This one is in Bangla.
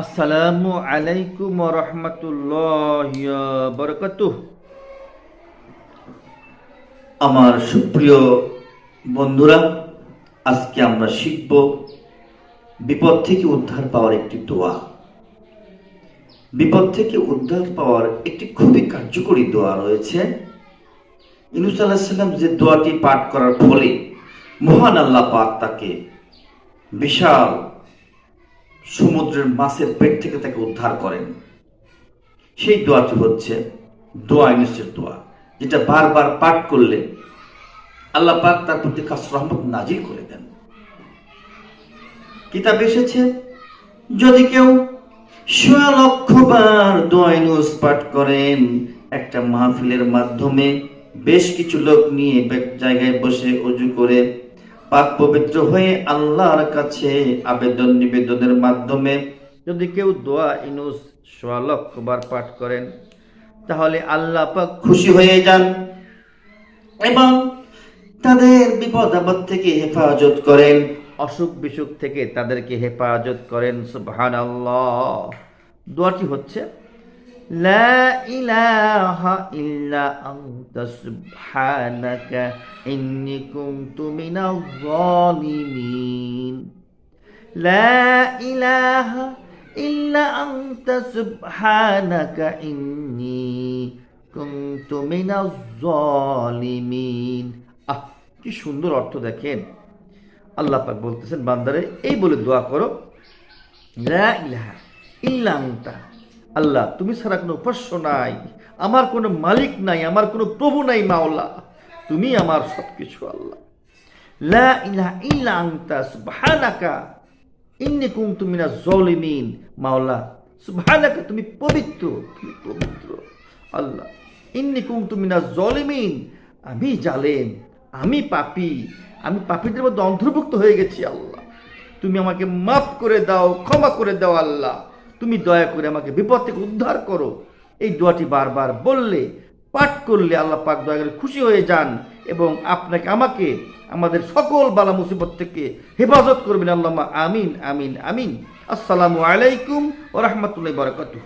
আসসালামু আলাইকুম ওয়া রাহমাতুল্লাহি ওয়া বারাকাতুহু। আমার সুপ্রিয় বন্ধুরা, আজকে আমরা শিখব বিপদ থেকে উদ্ধার পাওয়ার একটি দোয়া। বিপদ থেকে উদ্ধার পাওয়ার একটি খুবই কার্যকরী দোয়া রয়েছে। ইউনূস আলাইহিস সালাম যে দোয়াটি পাঠ করার ফলে মহান আল্লাহ পাক তাকে বিশাল সমুদ্রের মাছের পেট থেকে তাকে উদ্ধার করেন। সেই দোয়াটি হচ্ছে দোয়া ইউনূসের দোয়া, যেটা বারবার পাঠ করলে আল্লাহ পাক তার প্রতি খাস রহমত নাজিল করে দেন। কিতাবে এসেছে, যদি কেউ ১,০০,০০০ বার দোয়া ইউনূস পাঠ করেন, একটা মাহফিলের মাধ্যমে বেশ কিছু লোক নিয়ে এক জায়গায় বসে ওযু করে পাক পবিত্র হয়ে আল্লাহর কাছে আবেদন নিবেদনের মাধ্যমে যদি কেউ দোয়া ইউনূস ১,০০,০০০ বার পাঠ করেন, তাহলে আল্লাহ পাক খুশি হয়ে যান এবং তাদের বিপদ আপদ থেকে হেফাজত করেন, অসুখ বিসুখ থেকে তাদেরকে হেফাজত করেন। সুবহানাল্লাহ। দোয়াটি হচ্ছে, লা ইলাহা ইল্লা আনতা সুবহানাকা ইন্নী কুনতু মিনাজ জালিমিন। লা ইলাহা ইল্লা আনতা সুবহানাকা ইন্নী কুনতু মিনাজ জালিমিন। কি সুন্দর অর্থ দেখেন। আল্লাহ পাক বলতেছেন, বান্দারে এই বলে দোয়া করো, লা ইলাহা ইল্লা আনতা, আল্লাহ তুমি ছাড়া কোনো উপাস্য নাই, আমার কোনো মালিক নাই, আমার কোনো প্রভু নাই মাওলা, তুমি আমার সবকিছু আল্লাহ। লা ইলাহা ইল্লা আনতা সুবহানাকা ইন্নী কুনতু মিনাজ জালিমিন। মাওলা সুবহানাকা, তুমি পবিত্র, তুমি পবিত্র আল্লাহ। ইন্নী কুনতু মিনাজ জালিমিন, আমি জালেম, আমি পাপী, আমি পাপীদের মধ্যে অন্তর্ভুক্ত হয়ে গেছি আল্লাহ। তুমি আমাকে মাফ করে দাও, ক্ষমা করে দাও আল্লাহ। তুমি দয়া করে আমাকে বিপদ থেকে উদ্ধার করো। এই দোয়াটি বারবার বললে, পাঠ করলে আল্লাহ পাক দয়া করে খুশি হয়ে যান এবং আপনাকে আমাকে আমাদের সকল বালা মুসিবত থেকে হেফাজত করবেন। আল্লাহুম্মা আমিন আমিন আমিন। আসসালামু আলাইকুম ওয়া রাহমাতুল্লাহি ওয়া বারাকাতুহু।